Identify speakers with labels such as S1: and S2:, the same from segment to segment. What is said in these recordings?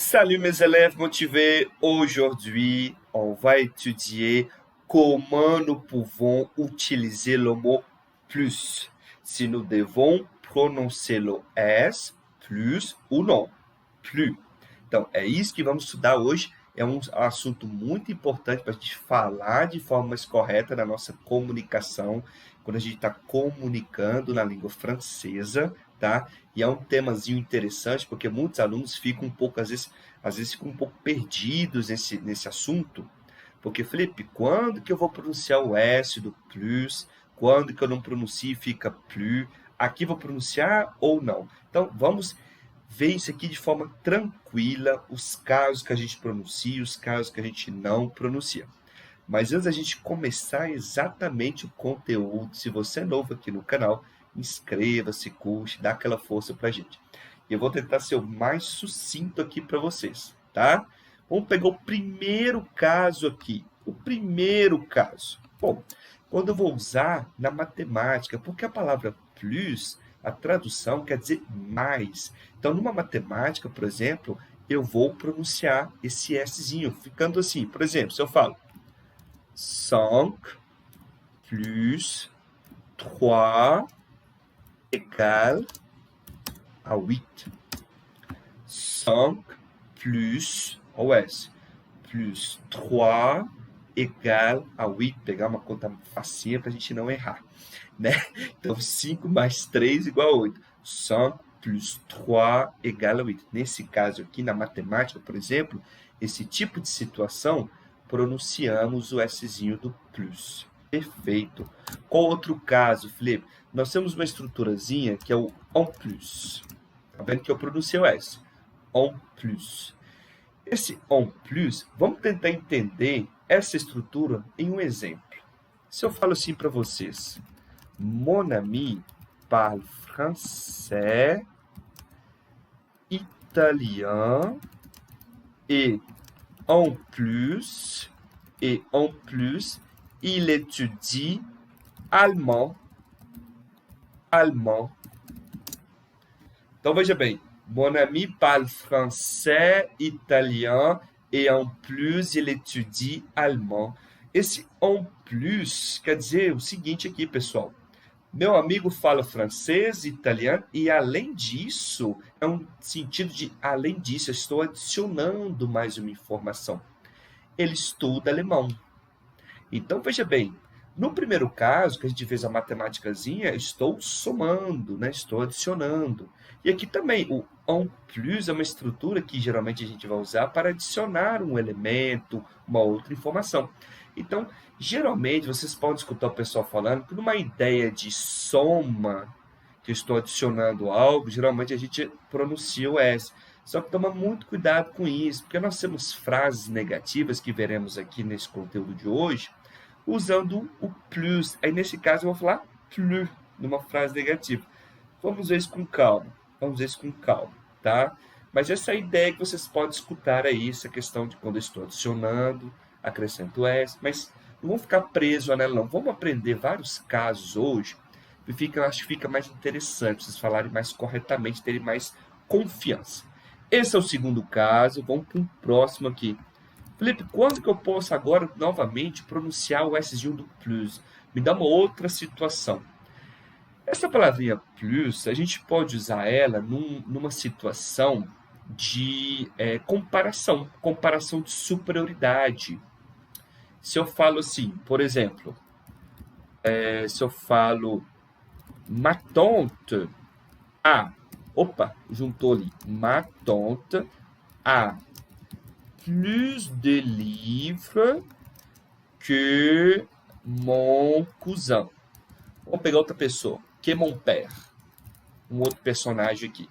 S1: Salut mes élèves motivés, aujourd'hui on va étudier comment nous pouvons utiliser le mot plus, si nous devons prononcer le S plus ou não, plus. Então, é isso que vamos estudar hoje, é um assunto muito importante para a gente falar de forma mais correta na nossa comunicação, quando a gente está comunicando na língua francesa, tá? E é um temazinho interessante, porque muitos alunos ficam um pouco, às vezes ficam um pouco perdidos nesse assunto, porque, Felipe, quando que eu vou pronunciar o S do plus? Quando que eu não pronuncio e fica plus? Aqui vou pronunciar ou não? Então, vamos ver isso aqui de forma tranquila, os casos que a gente pronuncia, os casos que a gente não pronuncia. Mas antes da gente começar exatamente o conteúdo, se você é novo aqui no canal, inscreva-se, curte, dá aquela força pra gente. Eu vou tentar ser o mais sucinto aqui para vocês, tá? Vamos pegar o primeiro caso aqui. O primeiro caso. Bom, quando eu vou usar na matemática, porque a palavra plus, a tradução quer dizer mais. Então, numa matemática, por exemplo, eu vou pronunciar esse Szinho, ficando assim. Por exemplo, se eu falo 5 plus 3 égale a 8. 5 plus, ou S, plus 3 égale a 8. Pegar uma conta facinha para a gente não errar, né? Então, 5 mais 3 igual a 8. 5 plus 3 égale a 8. Nesse caso aqui, na matemática, por exemplo, esse tipo de situação, pronunciamos o Szinho do plus. Perfeito. Qual outro caso, Felipe? Nós temos uma estruturazinha que é o en plus. Tá vendo que eu pronunciei o S? En plus. Esse en plus, vamos tentar entender essa estrutura em um exemplo. Se eu falo assim para vocês, mon ami parle français, italien et en plus, il étudie allemand. Então, veja bem. Mon ami parle français, italien et en plus, il étudie allemand. Esse en plus quer dizer o seguinte aqui, pessoal. Meu amigo fala francês, italiano e, além disso, é um sentido de além disso, eu estou adicionando mais uma informação. Ele estuda alemão. Então, veja bem, no primeiro caso, que a gente fez a matemáticazinha, estou somando, né? Estou adicionando. E aqui também, o en plus é uma estrutura que geralmente a gente vai usar para adicionar um elemento, uma outra informação. Então, geralmente, vocês podem escutar o pessoal falando que numa ideia de soma, que eu estou adicionando algo, geralmente a gente pronuncia o S. Só que toma muito cuidado com isso, porque nós temos frases negativas que veremos aqui nesse conteúdo de hoje, usando o plus. Aí, nesse caso, eu vou falar plus, numa frase negativa. Vamos ver isso com calma. Tá? Mas essa é a ideia que vocês podem escutar aí, essa questão de quando eu estou adicionando, acrescento S, mas não vamos ficar preso nela, não. Vamos aprender vários casos hoje, e eu acho que fica mais interessante vocês falarem mais corretamente, terem mais confiança. Esse é o segundo caso, vamos para um próximo aqui. Felipe, quando que eu posso agora, novamente, pronunciar o Szinho do plus? Me dá uma outra situação. Essa palavrinha plus, a gente pode usar ela numa situação de comparação de superioridade. Se eu falo assim, por exemplo, se eu falo ma tante a, juntou ali, ma tante a plus de livres que mon cousin. Vamos pegar outra pessoa, que mon père. Um outro personagem aqui.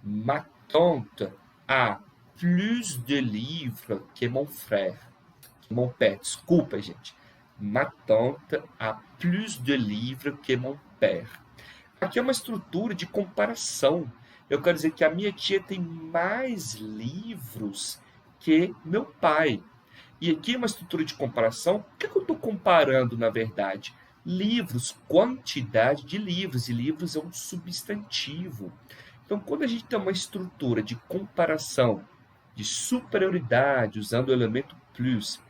S1: Ma tante a plus de livres que mon frère. Que mon père. Desculpa, gente. Ma tante a plus de livres que mon père. Aqui é uma estrutura de comparação. Eu quero dizer que a minha tia tem mais livros que meu pai. E aqui é uma estrutura de comparação. O que eu estou comparando, na verdade? Livros, quantidade de livros. E livros é um substantivo. Então, quando a gente tem uma estrutura de comparação de superioridade, usando o elemento plus.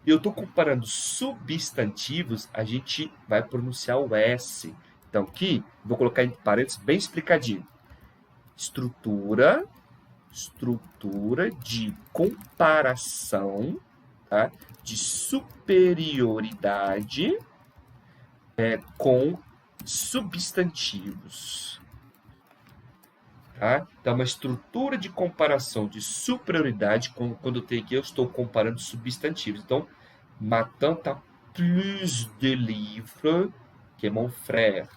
S1: E eu estou comparando substantivos, a gente vai pronunciar o S. Então, aqui, vou colocar em parênteses bem explicadinho. Estrutura de comparação, tá? De superioridade com substantivos. Tá? Então, uma estrutura de comparação de superioridade, quando eu tenho aqui, eu estou comparando substantivos. Então, ma tante a plus de livres que mon frère.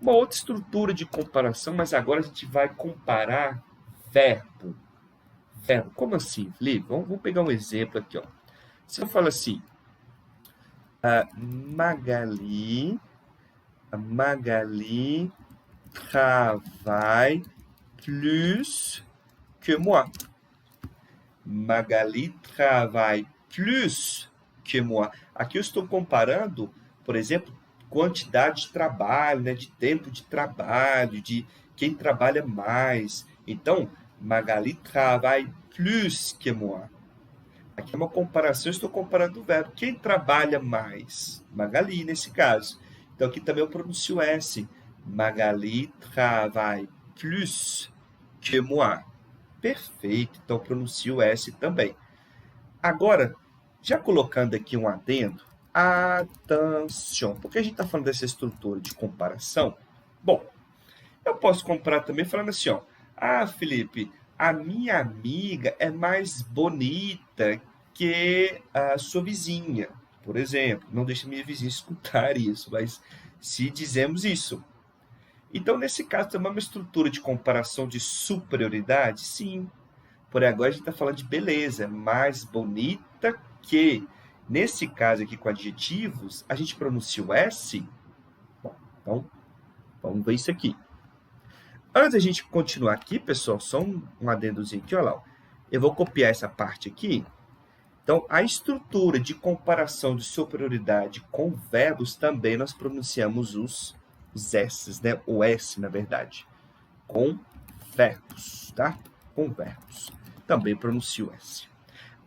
S1: Uma outra estrutura de comparação, mas agora a gente vai comparar verbo. Verbo. Como assim, Felipe? Vamos pegar um exemplo aqui. Ó. Se eu falo assim, Magali travaille plus que moi. Magali travaille plus que moi. Aqui eu estou comparando, por exemplo, quantidade de trabalho, né, de tempo de trabalho, de quem trabalha mais. Então, Magali travaille plus que moi. Aqui é uma comparação, eu estou comparando o verbo. Quem trabalha mais? Magali, nesse caso. Então, aqui também eu pronuncio S. Magali travaille plus que moi. Perfeito, então pronuncio S também. Agora, já colocando aqui um adendo, atenção, porque a gente está falando dessa estrutura de comparação. Bom, eu posso comparar também falando assim, ó. Felipe, a minha amiga é mais bonita que a sua vizinha, por exemplo. Não deixe minha vizinha escutar isso, mas se dizemos isso. Então, nesse caso, também é uma estrutura de comparação de superioridade? Sim. Porém, agora a gente está falando de beleza, mais bonita que. Nesse caso aqui, com adjetivos, a gente pronuncia o S. Bom, então, vamos ver isso aqui. Antes da gente continuar aqui, pessoal, só um adendozinho aqui, olha lá. Eu vou copiar essa parte aqui. Então, a estrutura de comparação de superioridade com verbos também nós pronunciamos os S's, né? O S, na verdade. Com verbos, tá? Com verbos. Também pronuncio S.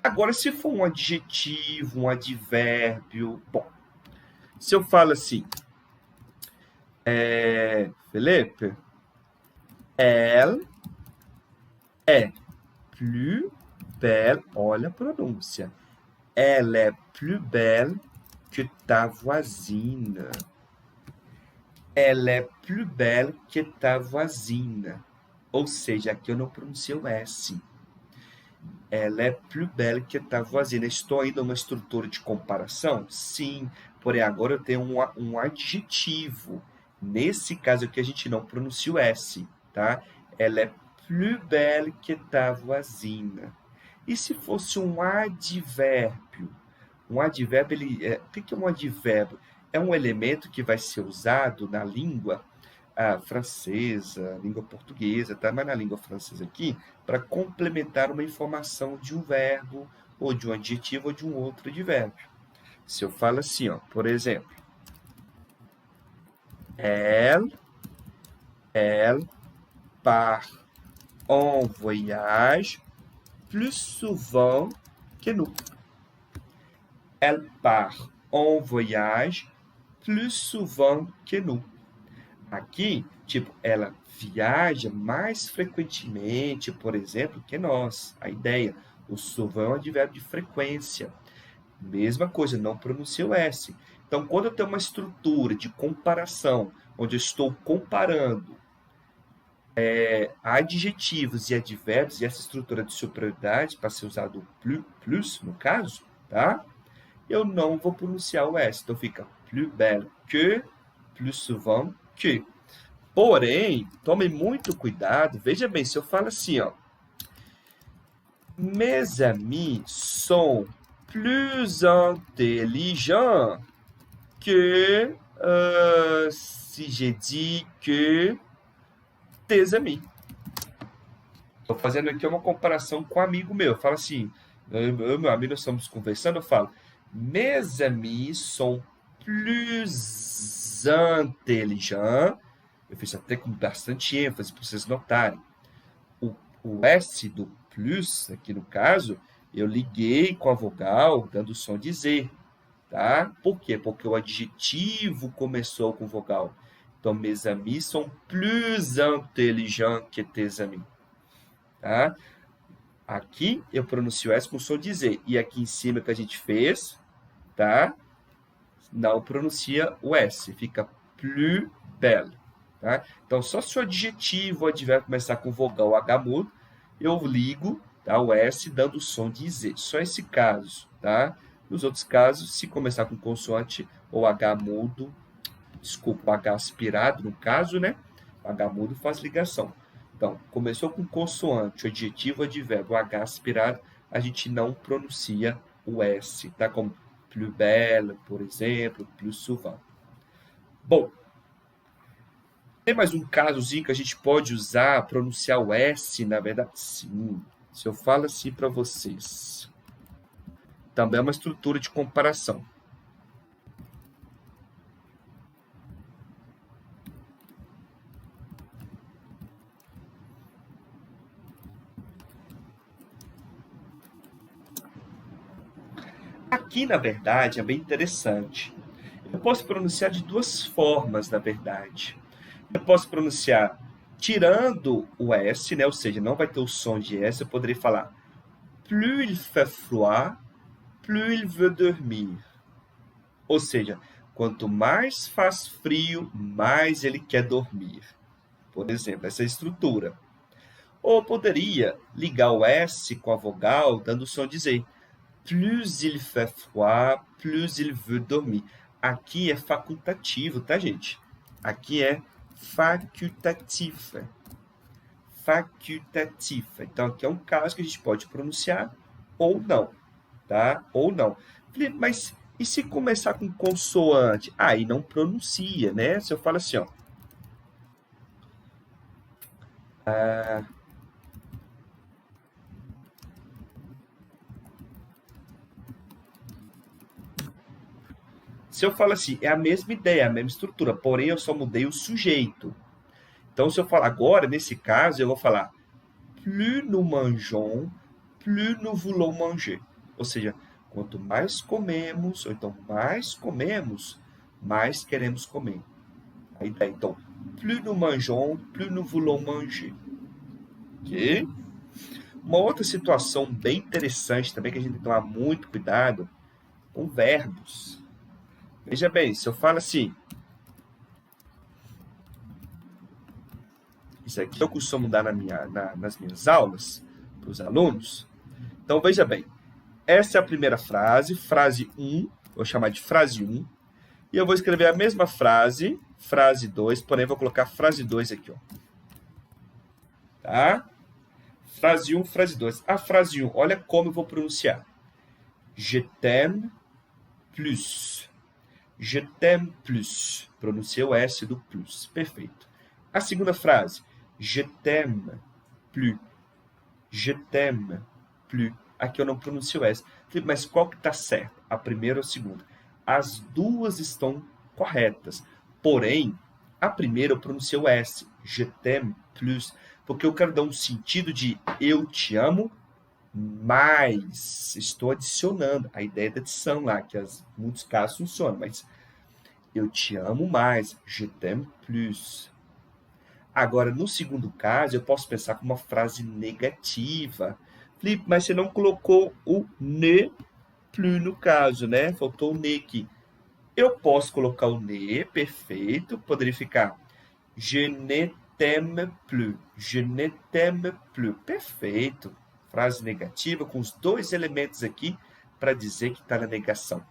S1: Agora, se for um adjetivo, um advérbio... Bom, se eu falo assim... Felipe, elle est plus belle... Olha a pronúncia. Elle est plus belle que ta voisine. Elle est plus belle que ta voisine. Ou seja, aqui eu não pronunciei o S. Elle est plus belle que ta voisine. Estou ainda numa estrutura de comparação? Sim. Porém, agora eu tenho um adjetivo. Nesse caso aqui, a gente não pronuncia o S. Tá? Elle est plus belle que ta voisine. E se fosse um advérbio? Um advérbio, o que é um advérbio? É um elemento que vai ser usado na língua francesa, língua portuguesa, tá? Mas na língua francesa aqui, para complementar uma informação de um verbo, ou de um adjetivo, ou de um outro advérbio. Se eu falo assim, ó, por exemplo, elle part en voyage plus souvent que nous. Elle part en voyage plus souvent que nous. Aqui, tipo, ela viaja mais frequentemente, por exemplo, que nós. A ideia, o souvent é um advérbio de frequência. Mesma coisa, não pronuncia o S. Então, quando eu tenho uma estrutura de comparação, onde eu estou comparando adjetivos e advérbios, e essa estrutura de superioridade, para ser usado o plus, no caso, tá? Eu não vou pronunciar o S. Então, fica plus belle que, plus souvent que. Porém, tome muito cuidado. Veja bem, se eu falo assim, ó. Mes amis sont plus intelligents que si j'ai dit que tes amis. Estou fazendo aqui uma comparação com um amigo meu. Eu falo assim, eu e meu amigo, nós estamos conversando, eu falo, mes amis sont plus intelligents. Eu fiz até com bastante ênfase para vocês notarem. O S do plus, aqui no caso, eu liguei com a vogal dando o som de Z, tá? Por quê? Porque o adjetivo começou com vogal. Então, mes amis sont plus intelligents que tes amis, tá? Aqui eu pronuncio S com som de Z. E aqui em cima que a gente fez, tá? Não pronuncia o S, fica plus belle, tá? Então, só se o adjetivo, o advérbio começar com vogal H mudo, eu ligo, tá, o S dando o som de Z. Só esse caso, tá? Nos outros casos, se começar com consoante ou H mudo, desculpa, o H aspirado, no caso, né? O H mudo faz ligação. Então, começou com consoante, o adjetivo, o advérbio, o H aspirado, a gente não pronuncia o S, tá? Como plus belle, por exemplo, plus souvent. Bom, tem mais um casozinho que a gente pode usar, pronunciar o S, na verdade? Sim. Se eu falo assim para vocês. Também é uma estrutura de comparação. Aqui, na verdade, é bem interessante. Eu posso pronunciar de duas formas, na verdade. Eu posso pronunciar tirando o S, né? Ou seja, não vai ter o som de S. Eu poderia falar plus il fait froid, plus il veut dormir. Ou seja, quanto mais faz frio, mais ele quer dormir. Por exemplo, essa estrutura. Ou poderia ligar o S com a vogal, dando o som de Z. Plus il fait froid, plus il veut dormir. Aqui é facultativo, tá, gente? Aqui é facultatif. Facultatif. Então, aqui é um caso que a gente pode pronunciar ou não, tá? Ou não. Felipe, mas e se começar com consoante? Aí não pronuncia, né? Se eu falo assim, ó. Se eu falo assim, é a mesma ideia, a mesma estrutura, porém eu só mudei o sujeito. Então, se eu falar agora, nesse caso, eu vou falar plus nous mangeons, plus nous voulons manger. Ou seja, quanto mais comemos, ou então mais comemos, mais queremos comer. A ideia, então, plus nous mangeons, plus nous voulons manger. Ok? Uma outra situação bem interessante também, que a gente tem que tomar muito cuidado, com verbos. Veja bem, se eu falo assim, isso aqui eu costumo dar nas minhas aulas, para os alunos. Então, veja bem, essa é a primeira frase, frase 1, vou chamar de frase 1, e eu vou escrever a mesma frase, frase 2, porém vou colocar frase 2 aqui, ó. Tá? Frase 1, frase 2. A frase 1, olha como eu vou pronunciar. Je t'aime plus. Je t'aime plus. Pronunciei o S do plus. Perfeito. A segunda frase. Je t'aime plus. Je t'aime plus. Aqui eu não pronuncio o S. Mas qual que está certo? A primeira ou a segunda? As duas estão corretas. Porém, a primeira eu pronunciei o S. Je t'aime plus. Porque eu quero dar um sentido de eu te amo mais. Estou adicionando a ideia da adição lá, que em muitos casos funciona, mas eu te amo mais. Je t'aime plus. Agora, no segundo caso, eu posso pensar como uma frase negativa. Felipe, mas você não colocou o ne plus no caso, né? Faltou o ne aqui. Eu posso colocar o ne, perfeito. Poderia ficar je ne t'aime plus. Je ne t'aime plus. Perfeito. Frase negativa com os dois elementos aqui para dizer que está na negação.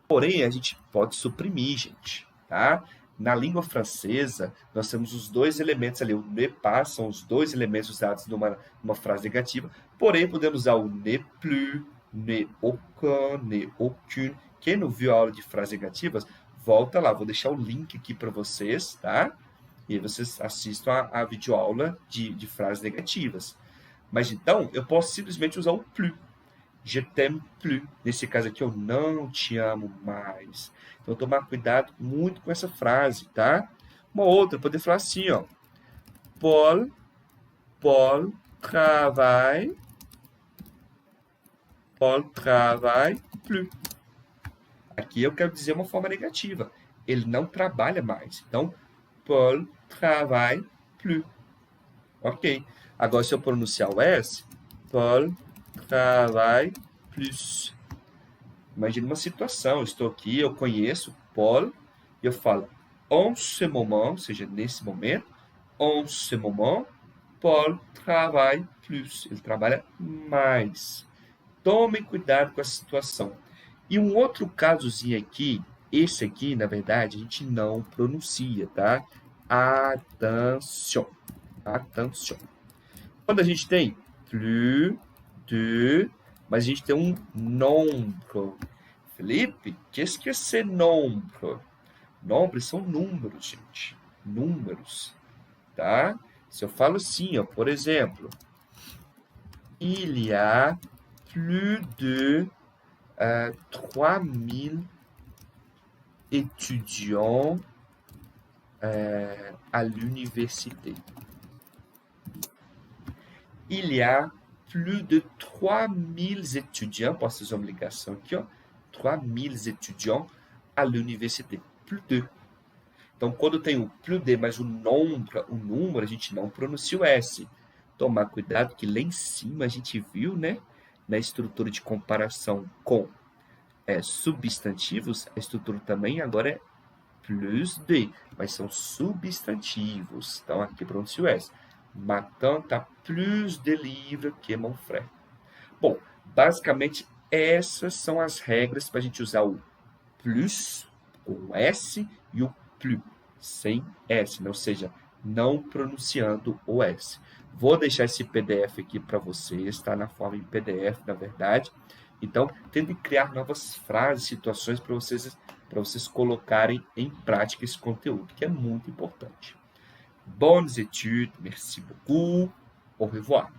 S1: Porém, a gente pode suprimir, gente, tá? Na língua francesa, nós temos os dois elementos ali. O ne pas são os dois elementos usados numa frase negativa. Porém, podemos usar o ne plus, ne aucun, ne aucune. Quem não viu a aula de frases negativas, volta lá. Vou deixar o link aqui para vocês, tá? E aí vocês assistam a videoaula de frases negativas. Mas então, eu posso simplesmente usar o plus. Je t'aime plus. Nesse caso aqui, eu não te amo mais. Então, tomar cuidado muito com essa frase, tá? Uma outra, poder falar assim, ó. Paul travaille plus. Aqui eu quero dizer uma forma negativa. Ele não trabalha mais. Então, Paul travaille plus. Ok. Agora, se eu pronunciar o S, Paul travaille plus. Imagina uma situação. Eu estou aqui, eu conheço Paul, e eu falo, en ce moment, ou seja, nesse momento, en ce moment, Paul travaille plus. Ele trabalha mais. Tomem cuidado com essa situação. E um outro casozinho aqui, esse aqui, na verdade, a gente não pronuncia, tá? Attention. Attention. Quando a gente tem plus de, mas a gente tem um nombre. Felipe, qu'est-ce que c'est nombre? Nombres são números, gente. Números, tá? Se eu falo assim, ó, por exemplo, il y a plus de 3000 étudiants à l'université. Il y a plus de 3000 étudiants, posso fazer uma ligação aqui, ó, 3000 étudiants à l'université. Plus de. Então, quando tem o plus de, mas o número, a gente não pronuncia o S. Tomar cuidado que lá em cima a gente viu, né, na estrutura de comparação com substantivos, a estrutura também agora é plus de, mas são substantivos. Então, aqui pronuncia o S. Matin tá plus de livres que mon frère. Bom, basicamente, essas são as regras para a gente usar o plus com S e o plus sem S, ou seja, não pronunciando o S. Vou deixar esse PDF aqui para vocês, está na forma em PDF, na verdade. Então, tente criar novas frases, situações para vocês colocarem em prática esse conteúdo, que é muito importante. Bonnes études, merci beaucoup, au revoir.